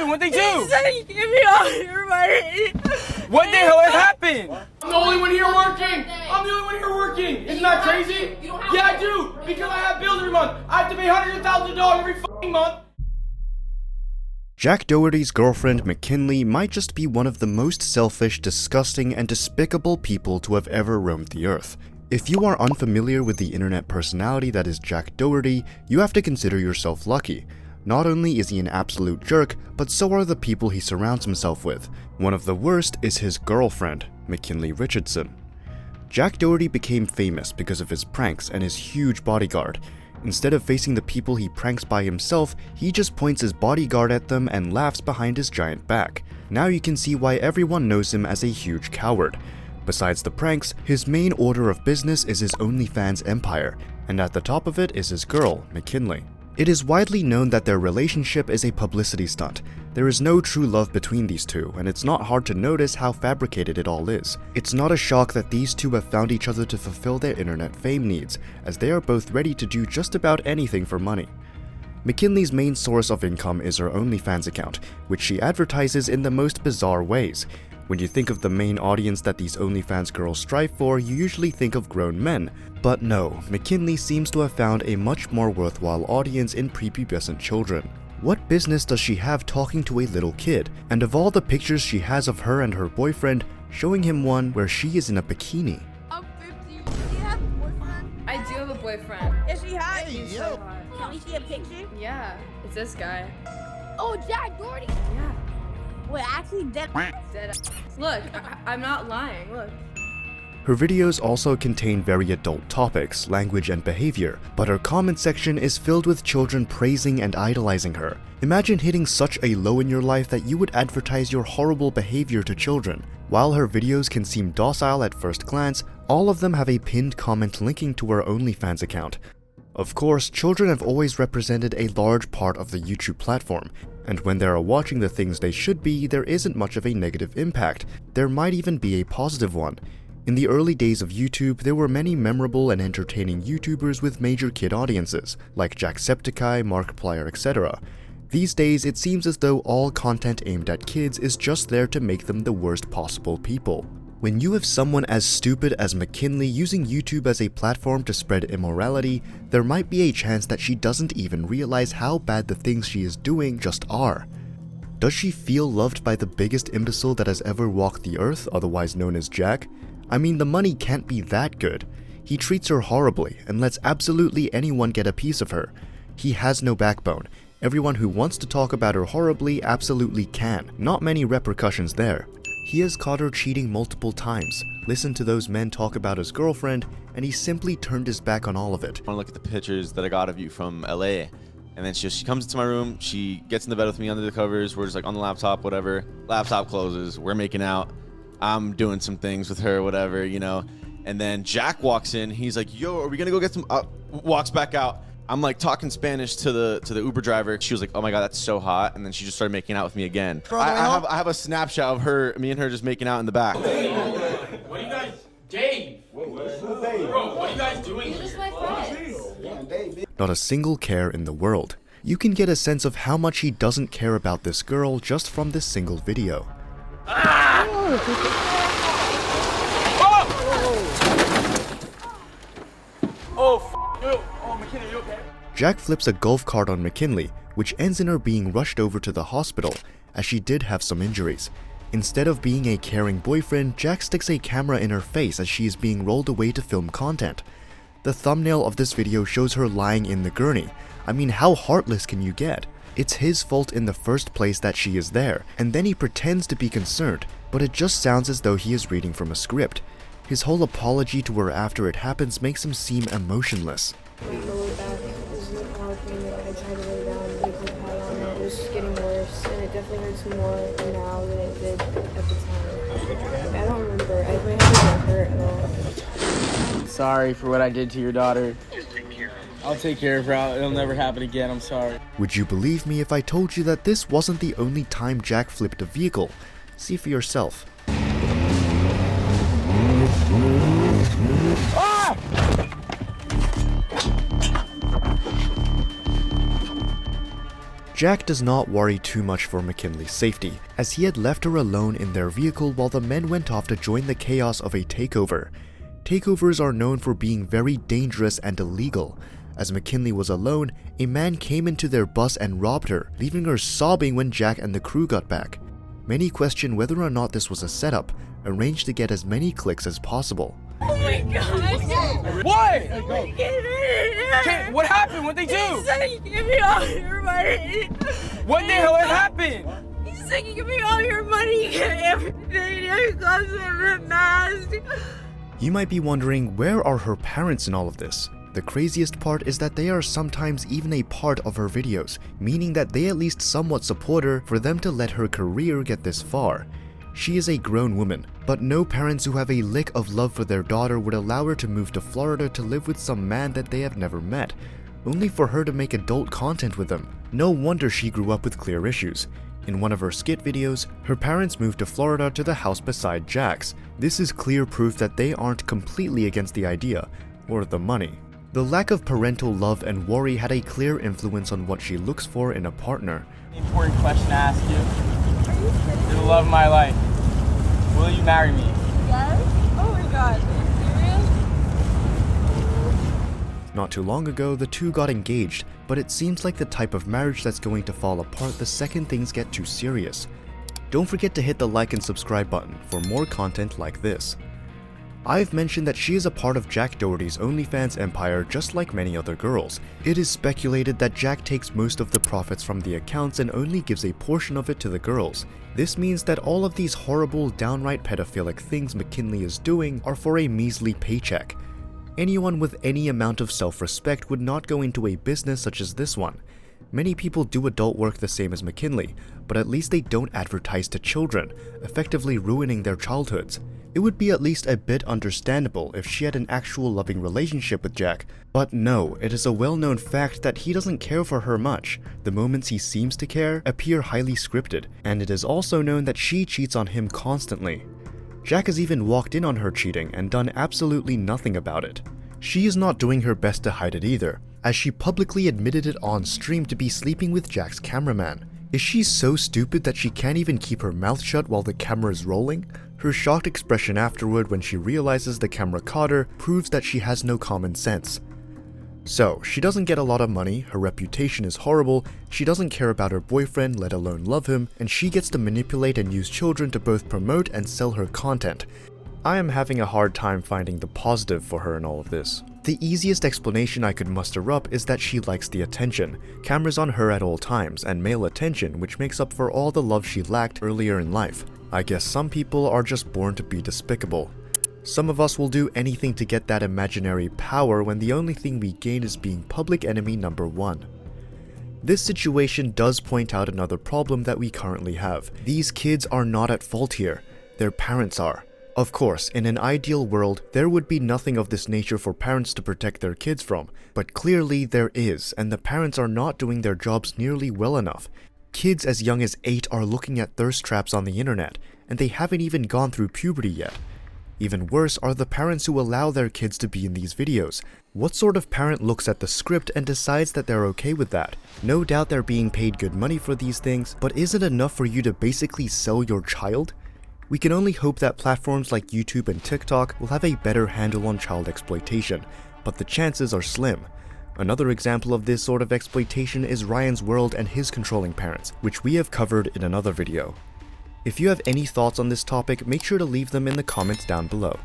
happened? What'd they do? He said he gave me all your money. What the hell happened? I'm the only one here working. I'm the only one here working. Isn't that crazy? Yeah, I do. Because I have bills every month. I have to pay hundreds of thousands of dollars every fucking month. Jack Doherty's girlfriend McKinley might just be one of the most selfish, disgusting, and despicable people to have ever roamed the earth. If you are unfamiliar with the internet personality that is Jack Doherty, you have to consider yourself lucky. Not only is he an absolute jerk, but so are the people he surrounds himself with. One of the worst is his girlfriend, McKinley Richardson. Jack Doherty became famous because of his pranks and his huge bodyguard. Instead of facing the people he pranks by himself, he just points his bodyguard at them and laughs behind his giant back. Now you can see why everyone knows him as a huge coward. Besides the pranks, his main order of business is his OnlyFans empire, and at the top of it is his girl, McKinley. It is widely known that their relationship is a publicity stunt. There is no true love between these two, and it's not hard to notice how fabricated it all is. It's not a shock that these two have found each other to fulfill their internet fame needs, as they are both ready to do just about anything for money. McKinley's main source of income is her OnlyFans account, which she advertises in the most bizarre ways. When you think of the main audience that these OnlyFans girls strive for, you usually think of grown men. But no, McKinley seems to have found a much more worthwhile audience in prepubescent children. What business does she have talking to a little kid? And of all the pictures she has of her and her boyfriend, showing him one where she is in a bikini. I'm 50. Do you have a boyfriend? I do have a boyfriend. Is she hot? He's so hot. Can we see a picture? Yeah, it's this guy. Oh, Jack Doherty. Yeah. Wait, actually, dead. Look, I'm not lying, look. Her videos also contain very adult topics, language, and behavior, but her comment section is filled with children praising and idolizing her. Imagine hitting such a low in your life that you would advertise your horrible behavior to children. While her videos can seem docile at first glance, all of them have a pinned comment linking to her OnlyFans account. Of course, children have always represented a large part of the YouTube platform, and when they are watching the things they should be, there isn't much of a negative impact. There might even be a positive one. In the early days of YouTube, there were many memorable and entertaining YouTubers with major kid audiences, like Jacksepticeye, Markiplier, etc. These days, it seems as though all content aimed at kids is just there to make them the worst possible people. When you have someone as stupid as McKinley using YouTube as a platform to spread immorality, there might be a chance that she doesn't even realize how bad the things she is doing just are. Does she feel loved by the biggest imbecile that has ever walked the earth, otherwise known as Jack? I mean, the money can't be that good. He treats her horribly and lets absolutely anyone get a piece of her. He has no backbone. Everyone who wants to talk about her horribly absolutely can. Not many repercussions there. He has caught her cheating multiple times, listened to those men talk about his girlfriend, and he simply turned his back on all of it. I want to look at the pictures that I got of you from LA. And then she comes into my room, she gets in the bed with me under the covers, we're just like on the laptop, whatever. Laptop closes, we're making out. I'm doing some things with her, whatever, you know. And then Jack walks in, he's like, yo, are we gonna go get some, walks back out. I'm like talking Spanish to the Uber driver. She was like, oh my God, that's so hot. And then she just started making out with me again. I have a snapshot of me and her just making out in the back. What are you guys, Dave? Bro, what are you guys doing here? My friends. Not a single care in the world. You can get a sense of how much he doesn't care about this girl just from this single video. McKinley, you okay? Jack flips a golf cart on McKinley, which ends in her being rushed over to the hospital, as she did have some injuries. Instead of being a caring boyfriend, Jack sticks a camera in her face as she is being rolled away to film content. The thumbnail of this video shows her lying in the gurney. I mean, how heartless can you get? It's his fault in the first place that she is there, and then he pretends to be concerned, but it just sounds as though he is reading from a script. His whole apology to her after it happens makes him seem emotionless. Lower back is a hard pain. I tried to lay down and get the pad on it. It was just getting worse, and it definitely hurts more now than it did at the time. I don't remember. I really haven't hurt at all. Sorry for what I did to your daughter. I'll take care of her. It'll never happen again. I'm sorry. Would you believe me if I told you that this wasn't the only time Jack flipped a vehicle? See for yourself. Jack does not worry too much for McKinley's safety, as he had left her alone in their vehicle while the men went off to join the chaos of a takeover. Takeovers are known for being very dangerous and illegal. As McKinley was alone, a man came into their bus and robbed her, leaving her sobbing when Jack and the crew got back. Many question whether or not this was a setup, arranged to get as many clicks as possible. Oh my god! What? Okay, What happened? What'd they do? He said he gave me all your money. What the hell happened? He said he gave me all your money, everything, your clothes, and mask. You might be wondering, where are her parents in all of this? The craziest part is that they are sometimes even a part of her videos, meaning that they at least somewhat support her for them to let her career get this far. She is a grown woman, but no parents who have a lick of love for their daughter would allow her to move to Florida to live with some man that they have never met, only for her to make adult content with them. No wonder she grew up with clear issues. In one of her skit videos, her parents moved to Florida to the house beside Jack's. This is clear proof that they aren't completely against the idea, or the money. The lack of parental love and worry had a clear influence on what she looks for in a partner. Important question to ask you. You're the love of my life. Will you marry me? Yes? Oh my god, are you serious? Not too long ago, the two got engaged, but it seems like the type of marriage that's going to fall apart the second things get too serious. Don't forget to hit the like and subscribe button for more content like this. I've mentioned that she is a part of Jack Doherty's OnlyFans empire just like many other girls. It is speculated that Jack takes most of the profits from the accounts and only gives a portion of it to the girls. This means that all of these horrible, downright pedophilic things McKinley is doing are for a measly paycheck. Anyone with any amount of self-respect would not go into a business such as this one. Many people do adult work the same as McKinley, but at least they don't advertise to children, effectively ruining their childhoods. It would be at least a bit understandable if she had an actual loving relationship with Jack, but no, it is a well-known fact that he doesn't care for her much. The moments he seems to care appear highly scripted, and it is also known that she cheats on him constantly. Jack has even walked in on her cheating and done absolutely nothing about it. She is not doing her best to hide it either, as she publicly admitted it on stream to be sleeping with Jack's cameraman. Is she so stupid that she can't even keep her mouth shut while the camera is rolling? Her shocked expression afterward when she realizes the camera caught her proves that she has no common sense. So, she doesn't get a lot of money, her reputation is horrible, she doesn't care about her boyfriend, let alone love him, and she gets to manipulate and use children to both promote and sell her content. I am having a hard time finding the positive for her in all of this. The easiest explanation I could muster up is that she likes the attention, cameras on her at all times, and male attention, which makes up for all the love she lacked earlier in life. I guess some people are just born to be despicable. Some of us will do anything to get that imaginary power when the only thing we gain is being public enemy number one. This situation does point out another problem that we currently have. These kids are not at fault here, their parents are. Of course, in an ideal world, there would be nothing of this nature for parents to protect their kids from, but clearly there is, and the parents are not doing their jobs nearly well enough. Kids as young as 8 are looking at thirst traps on the internet, and they haven't even gone through puberty yet. Even worse are the parents who allow their kids to be in these videos. What sort of parent looks at the script and decides that they're okay with that? No doubt they're being paid good money for these things, but is it enough for you to basically sell your child? We can only hope that platforms like YouTube and TikTok will have a better handle on child exploitation, but the chances are slim. Another example of this sort of exploitation is Ryan's World and his controlling parents, which we have covered in another video. If you have any thoughts on this topic, make sure to leave them in the comments down below.